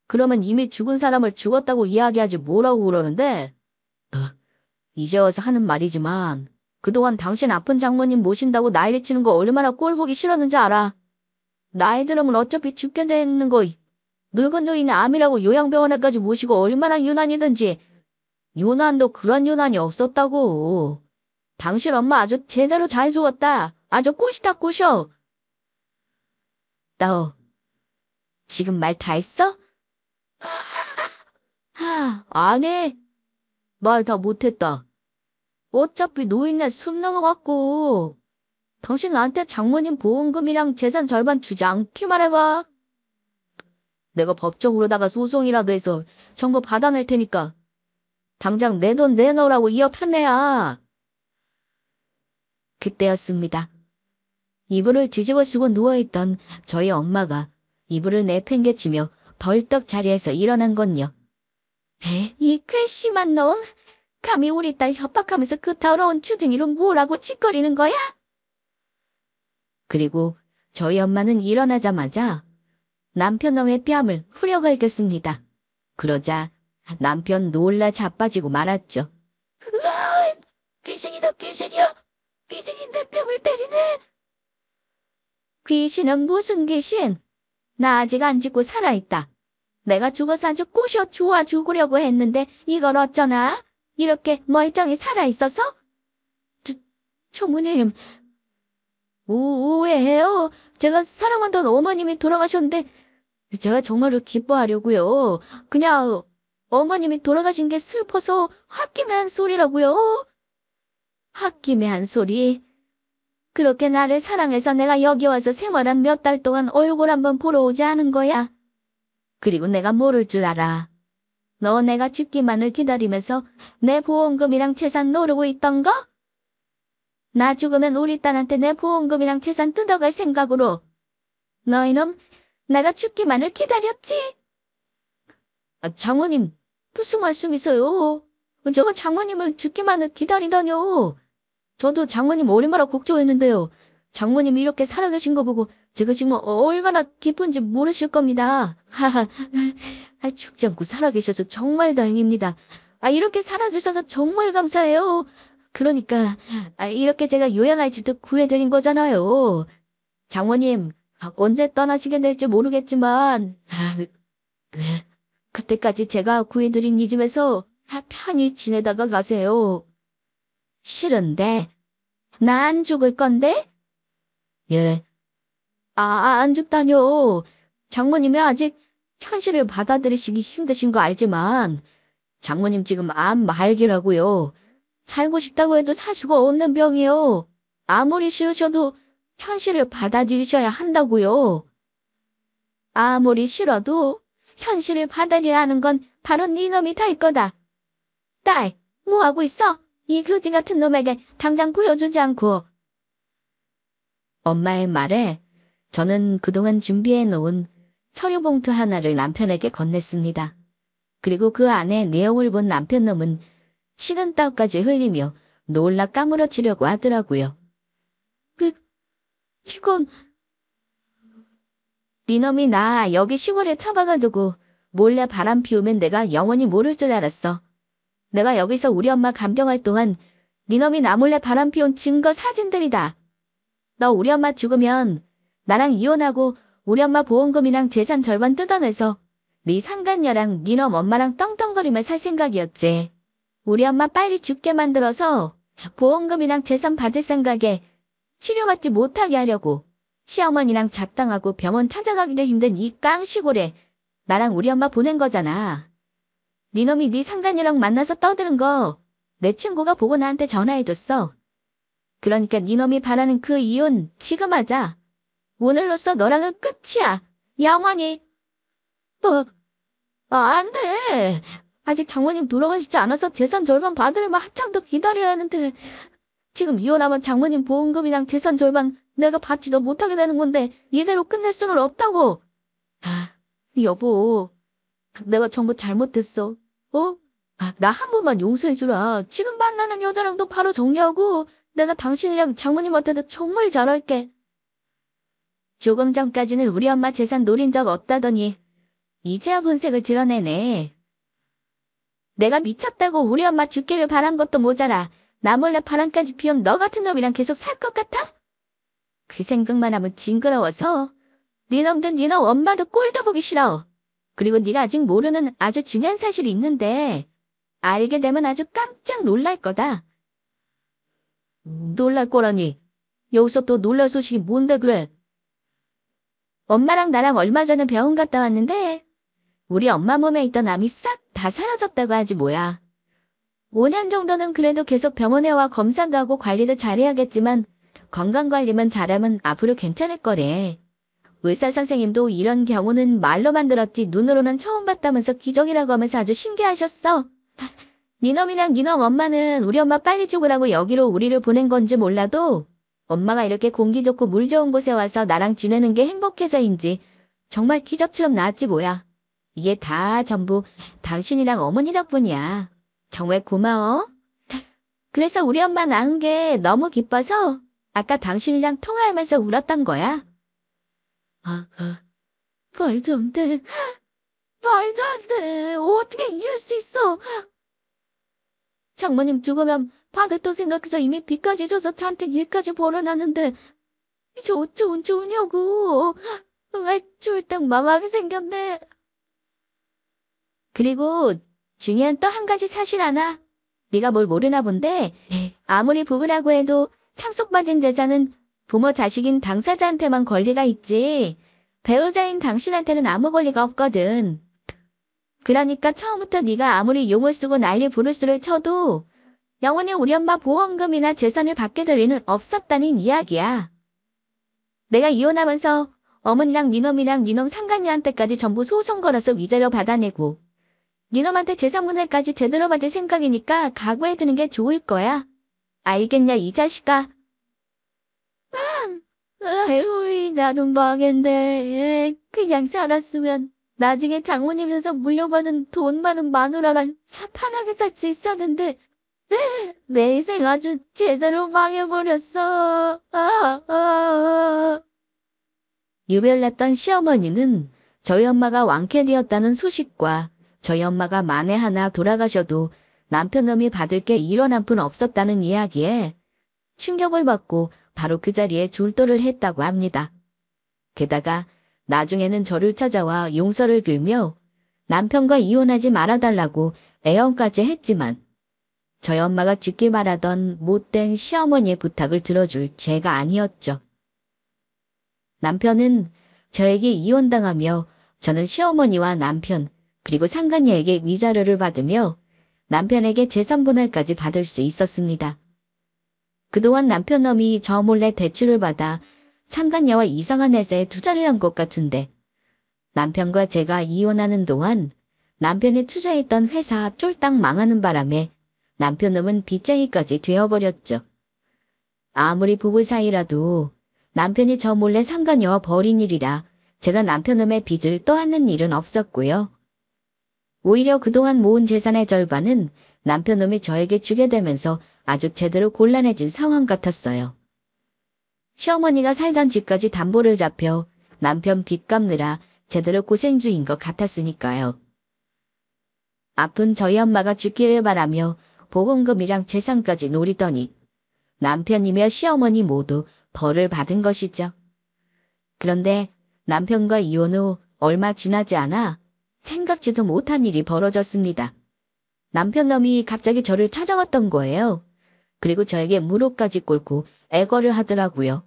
Speaker 1: 그러면 이미 죽은 사람을 죽었다고 이야기하지 뭐라고 그러는데. 이제 와서 하는 말이지만 그동안 당신 아픈 장모님 모신다고 난리치는 거 얼마나 꼴보기 싫었는지 알아. 나이 들으면 어차피 죽게 되는 거 늙은 노인의 암이라고 요양병원에까지 모시고 얼마나 유난이든지. 유난도 그런 유난이 없었다고. 당신 엄마 아주 제대로 잘 죽었다. 아주 꽃이다 꽃이여. 너 지금 말 다 했어? 아니. 말 다 못했다. 어차피 노인네 숨 넘어갔고. 당신 나한테 장모님 보험금이랑 재산 절반 주지 않기만 해봐. 내가 법적으로다가 소송이라도 해서 전부 받아낼 테니까 당장 내 돈 내놓으라고 이어 판매야. 그때였습니다. 이불을 뒤집어 쓰고 누워있던 저희 엄마가 이불을 내팽개치며 벌떡 자리에서 일어난 건요. 이 괘씸한 놈! 감히 우리 딸 협박하면서 그 더러운 주둥이로 뭐라고 짓거리는 거야? 그리고 저희 엄마는 일어나자마자 남편놈의 뺨을 후려갈겼습니다. 그러자 남편 놀라 자빠지고 말았죠. 귀신이다 귀신이야. 귀신이 내 뺨을 때리네. 귀신은 무슨 귀신? 나 아직 안 죽고 살아있다. 내가 죽어서 아주 꼬셔 좋아 죽으려고 했는데 이걸 어쩌나? 이렇게 멀쩡히 살아있어서? 총무님, 오해해요. 제가 사랑하던 어머님이 돌아가셨는데 제가 정말로 기뻐하려고요. 그냥 어머님이 돌아가신 게 슬퍼서 홧김에 한 소리라고요. 홧김에 한 소리? 그렇게 나를 사랑해서 내가 여기 와서 생활한 몇 달 동안 얼굴 한번 보러 오지 않은 거야. 그리고 내가 모를 줄 알아. 너 내가 죽기만을 기다리면서 내 보험금이랑 재산 노리고 있던 거? 나 죽으면 우리 딸한테 내 보험금이랑 재산 뜯어갈 생각으로. 너 이놈, 내가 죽기만을 기다렸지? 장모님, 무슨 말씀이세요? 제가 장모님을 죽기만을 기다리다뇨. 저도 장모님 얼마나 걱정했는데요. 장모님이 이렇게 살아계신 거 보고 제가 지금 얼마나 기쁜지 모르실 겁니다. 하하, 죽지 않고 살아계셔서 정말 다행입니다. 이렇게 살아주셔서 정말 감사해요. 그러니까 이렇게 제가 요양할 집도 구해드린 거잖아요. 장모님, 언제 떠나시게 될지 모르겠지만 그때까지 제가 구해드린 이 집에서 편히 지내다가 가세요. 싫은데? 나 안 죽을 건데? 예. 안 죽다뇨. 장모님이 아직 현실을 받아들이시기 힘드신 거 알지만 장모님 지금 암 말기라고요. 살고 싶다고 해도 살 수가 없는 병이요. 아무리 싫으셔도 현실을 받아들이셔야 한다고요. 아무리 싫어도 현실을 받아들여야 하는 건 바로 네 놈이 될 거다. 딸, 뭐하고 있어? 이 거지 같은 놈에게 당장 보여주지 않고. 엄마의 말에 저는 그동안 준비해놓은 서류 봉투 하나를 남편에게 건넸습니다. 그리고 그 안에 내용을 본 남편놈은 식은땀까지 흘리며 놀라 까무러치려고 하더라고요. 이건... 네 놈이 나 여기 시골에 처박아두고 몰래 바람 피우면 내가 영원히 모를 줄 알았어. 내가 여기서 우리 엄마 간병할 동안 네 놈이 나 몰래 바람 피운 증거 사진들이다. 너 우리 엄마 죽으면 나랑 이혼하고 우리 엄마 보험금이랑 재산 절반 뜯어내서 네 상간녀랑 네 놈 엄마랑 떵떵거리며 살 생각이었지. 우리 엄마 빨리 죽게 만들어서 보험금이랑 재산 받을 생각에 치료받지 못하게 하려고 시어머니랑 작당하고 병원 찾아가기도 힘든 이 깡시골에 나랑 우리 엄마 보낸 거잖아. 네 놈이 네 상간녀랑 만나서 떠드는 거 내 친구가 보고 나한테 전화해줬어. 그러니까 네 놈이 바라는 그 이혼 지금 하자. 오늘로써 너랑은 끝이야. 영원히. 안 돼. 아직 장모님 돌아가시지 않아서 재산 절반 받으려면 한참 더 기다려야 하는데 지금 이혼하면 장모님 보험금이랑 재산 절반 내가 받지도 못하게 되는 건데 이대로 끝낼 수는 없다고. 여보, 내가 전부 잘못했어. 어? 나 한 번만 용서해주라. 지금 만나는 여자랑도 바로 정리하고 내가 당신이랑 장모님한테도 정말 잘할게. 조금 전까지는 우리 엄마 재산 노린 적 없다더니 이제야 본색을 드러내네. 내가 미쳤다고 우리 엄마 죽기를 바란 것도 모자라 나 몰래 바람까지 피운 너 같은 놈이랑 계속 살 것 같아? 그 생각만 하면 징그러워서 네 놈도 네 놈 엄마도 꼴도 보기 싫어. 그리고 네가 아직 모르는 아주 중요한 사실이 있는데 알게 되면 아주 깜짝 놀랄 거다. 놀랄 거라니. 여기서 또 놀랄 소식이 뭔데 그래? 엄마랑 나랑 얼마 전에 병원 갔다 왔는데 우리 엄마 몸에 있던 암이 싹 다 사라졌다고 하지 뭐야. 5년 정도는 그래도 계속 병원에 와 검사도 하고 관리도 잘해야겠지만 건강관리만 잘하면 앞으로 괜찮을 거래. 의사 선생님도 이런 경우는 말로만 들었지 눈으로는 처음 봤다면서 기적이라고 하면서 아주 신기하셨어. 니놈이랑 니놈 엄마는 우리 엄마 빨리 죽으라고 여기로 우리를 보낸 건지 몰라도 엄마가 이렇게 공기 좋고 물 좋은 곳에 와서 나랑 지내는 게 행복해서인지 정말 기적처럼 나았지 뭐야. 이게 다 전부 당신이랑 어머니 덕분이야. 정말 고마워. 그래서 우리 엄마 낳은 게 너무 기뻐서 아까 당신이랑 통화하면서 울었던 거야. 말도 안 돼. 말도 안 돼. 어떻게 이럴 수 있어. 장모님 죽으면 받을 돈 생각해서 이미 빚까지 줘서 잔뜩 일까지 벌어놨는데 이제 어쩌면 좋으냐고. 쫄딱 망하게 생겼네. 그리고 중요한 또 한 가지 사실 하나. 네가 뭘 모르나 본데 아무리 부부라고 해도 상속받은 재산은 부모 자식인 당사자한테만 권리가 있지 배우자인 당신한테는 아무 권리가 없거든. 그러니까 처음부터 네가 아무리 용을 쓰고 난리 부르스를 쳐도 영원히 우리 엄마 보험금이나 재산을 받게 될 일은 없었다는 이야기야. 내가 이혼하면서 어머니랑 니놈이랑 니놈 상간녀한테까지 전부 소송 걸어서 위자료 받아내고 니놈한테 재산 분할까지 제대로 받을 생각이니까 각오해두는 게 좋을 거야. 알겠냐 이 자식아. 아유 나는 망했네. 그냥 살았으면 나중에 장모님에서 물려받은 돈 많은 마누라랑 편하게 살 수 있었는데 내 인생 아주 제대로 망해버렸어. 유별났던 시어머니는 저희 엄마가 왕쾌되었다는 소식과 저희 엄마가 만에 하나 돌아가셔도 남편놈이 받을 게 1원 한 푼 없었다는 이야기에 충격을 받고 바로 그 자리에 졸도를 했다고 합니다. 게다가 나중에는 저를 찾아와 용서를 빌며 남편과 이혼하지 말아달라고 애원까지 했지만 저희 엄마가 죽길 바라던 못된 시어머니의 부탁을 들어줄 제가 아니었죠. 남편은 저에게 이혼당하며 저는 시어머니와 남편 그리고 상간녀에게 위자료를 받으며 남편에게 재산 분할까지 받을 수 있었습니다. 그동안 남편놈이 저 몰래 대출을 받아 상간녀와 이상한 회사에 투자를 한 것 같은데 남편과 제가 이혼하는 동안 남편이 투자했던 회사 쫄딱 망하는 바람에 남편놈은 빚쟁이까지 되어버렸죠. 아무리 부부 사이라도 남편이 저 몰래 상간녀와 벌인 일이라 제가 남편놈의 빚을 떠안는 일은 없었고요. 오히려 그동안 모은 재산의 절반은 남편놈이 저에게 주게 되면서 아주 제대로 곤란해진 상황 같았어요. 시어머니가 살던 집까지 담보를 잡혀 남편 빚 갚느라 제대로 고생 중인 것 같았으니까요. 아픈 저희 엄마가 죽기를 바라며 보험금이랑 재산까지 노리더니 남편이며 시어머니 모두 벌을 받은 것이죠. 그런데 남편과 이혼 후 얼마 지나지 않아 생각지도 못한 일이 벌어졌습니다. 남편놈이 갑자기 저를 찾아왔던 거예요. 그리고 저에게 무릎까지 꿇고 애걸을 하더라고요.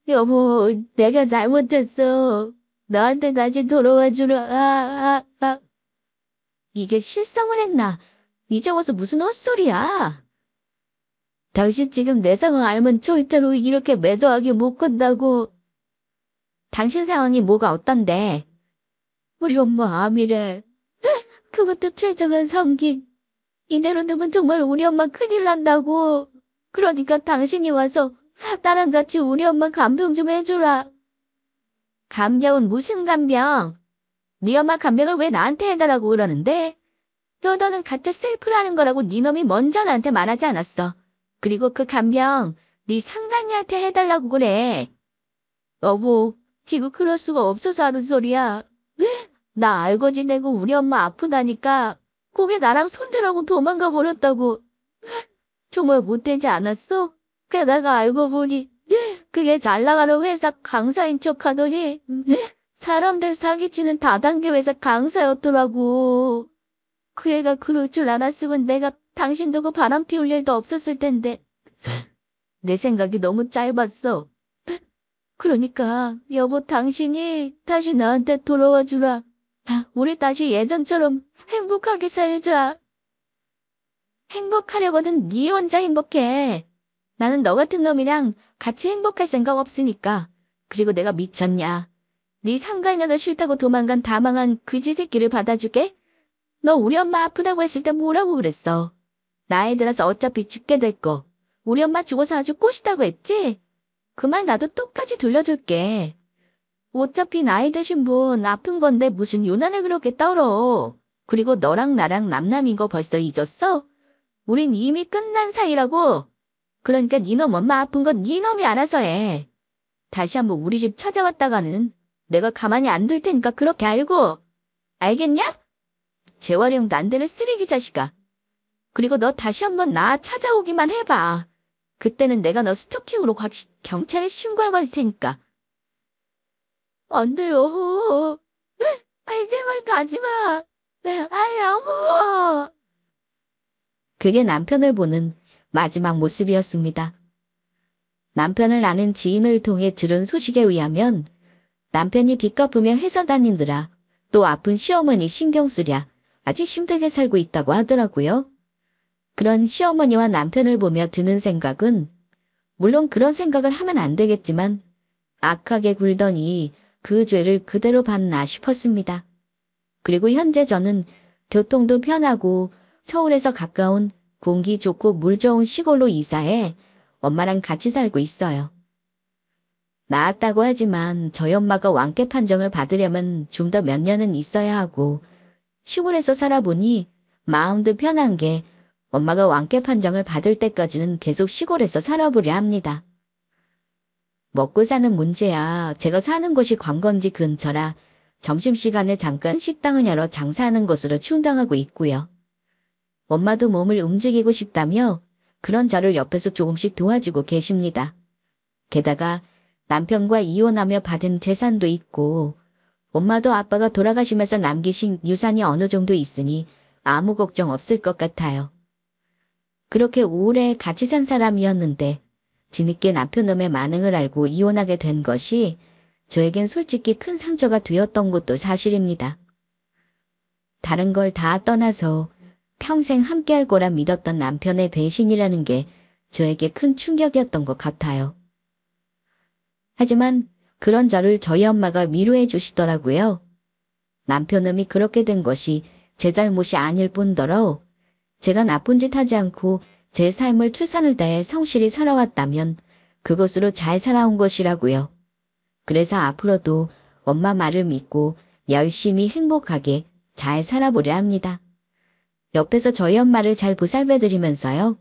Speaker 1: 여보, 내가 잘못했어. 나한테 다시 돌아와 주라. 이게 실성을 했나? 이제 와서 무슨 헛소리야. 당신 지금 내 상황 알면 절대로 이렇게 매정하게 못 건다고. 당신 상황이 뭐가 어떤데? 우리 엄마 암이래. 그것도 최정한 성기. 이대로 두면 정말 우리 엄마 큰일 난다고. 그러니까 당신이 와서 나랑 같이 우리 엄마 간병 좀 해주라. 간병은 무슨 간병? 네 엄마 간병을 왜 나한테 해달라고 그러는데? 너는 가짜 셀프라는 거라고 네 놈이 먼저 나한테 말하지 않았어. 그리고 그 간병 네 상간이한테 해달라고 그래. 여보, 지금 그럴 수가 없어서 하는 소리야. 나 알고 지내고 우리 엄마 아프다니까 그게 나랑 손대라고 도망가 버렸다고. 정말 못되지 않았어? 게다가 알고 보니 그게 잘 나가는 회사 강사인 척하더니 사람들 사기치는 다단계 회사 강사였더라고. 그 애가 그럴 줄 알았으면 내가 당신 두고 바람 피울 일도 없었을 텐데. 내 생각이 너무 짧았어. 그러니까 여보 당신이 다시 나한테 돌아와 주라. 우리 다시 예전처럼 행복하게 살자. 행복하려거든 네 혼자 행복해. 나는 너 같은 놈이랑 같이 행복할 생각 없으니까. 그리고 내가 미쳤냐. 네 상간녀도 싫다고 도망간 다망한 그지 새끼를 받아주게? 너 우리 엄마 아프다고 했을 때 뭐라고 그랬어? 나이 들어서 어차피 죽게 될 거. 우리 엄마 죽어서 아주 꽃이다고 했지? 그 말 나도 똑같이 돌려줄게. 어차피 나이 드신 분 아픈 건데 무슨 유난을 그렇게 떨어. 그리고 너랑 나랑 남남인 거 벌써 잊었어? 우린 이미 끝난 사이라고. 그러니까 니놈 엄마 아픈 건 니놈이 알아서 해. 다시 한번 우리 집 찾아왔다가는 내가 가만히 안 둘 테니까 그렇게 알고. 알겠냐? 재활용 난데는 쓰레기 자식아. 그리고 너 다시 한번 나 찾아오기만 해봐. 그때는 내가 너 스토킹으로 경찰에 신고해버릴 테니까. 안 돼요. 아이 제발 가지마. 아이 어머. 그게 남편을 보는 마지막 모습이었습니다. 남편을 아는 지인을 통해 들은 소식에 의하면 남편이 빚 갚으며 회사 다니느라 또 아픈 시어머니 신경 쓰랴 아주 힘들게 살고 있다고 하더라고요. 그런 시어머니와 남편을 보며 드는 생각은 물론 그런 생각을 하면 안 되겠지만 악하게 굴더니 그 죄를 그대로 받나 싶었습니다. 그리고 현재 저는 교통도 편하고 서울에서 가까운 공기 좋고 물 좋은 시골로 이사해 엄마랑 같이 살고 있어요. 나았다고 하지만 저희 엄마가 완쾌 판정을 받으려면 좀 더 몇 년은 있어야 하고 시골에서 살아보니 마음도 편한 게 엄마가 완쾌 판정을 받을 때까지는 계속 시골에서 살아보려 합니다. 먹고 사는 문제야. 제가 사는 곳이 관광지 근처라 점심시간에 잠깐 식당을 열어 장사하는 것으로 충당하고 있고요. 엄마도 몸을 움직이고 싶다며 그런 저를 옆에서 조금씩 도와주고 계십니다. 게다가 남편과 이혼하며 받은 재산도 있고 엄마도 아빠가 돌아가시면서 남기신 유산이 어느 정도 있으니 아무 걱정 없을 것 같아요. 그렇게 오래 같이 산 사람이었는데 뒤늦게 남편놈의 만행을 알고 이혼하게 된 것이 저에겐 솔직히 큰 상처가 되었던 것도 사실입니다. 다른 걸 다 떠나서 평생 함께할 거라 믿었던 남편의 배신이라는 게 저에게 큰 충격이었던 것 같아요. 하지만 그런 저를 저희 엄마가 위로해 주시더라고요. 남편놈이 그렇게 된 것이 제 잘못이 아닐 뿐더러 제가 나쁜 짓 하지 않고 제 삶을 최선을 다해 성실히 살아왔다면 그것으로 잘 살아온 것이라고요. 그래서 앞으로도 엄마 말을 믿고 열심히 행복하게 잘 살아보려 합니다. 옆에서 저희 엄마를 잘 보살펴드리면서요.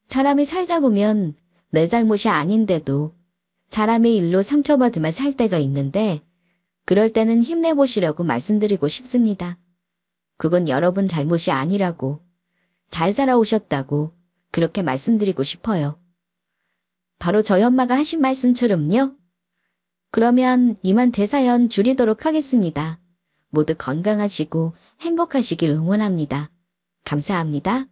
Speaker 1: 사람이 살다 보면 내 잘못이 아닌데도 사람의 일로 상처받으며 살 때가 있는데 그럴 때는 힘내보시려고 말씀드리고 싶습니다. 그건 여러분 잘못이 아니라고 잘 살아오셨다고 그렇게 말씀드리고 싶어요. 바로 저희 엄마가 하신 말씀처럼요. 그러면 이만 대사연 줄이도록 하겠습니다. 모두 건강하시고 행복하시길 응원합니다. 감사합니다.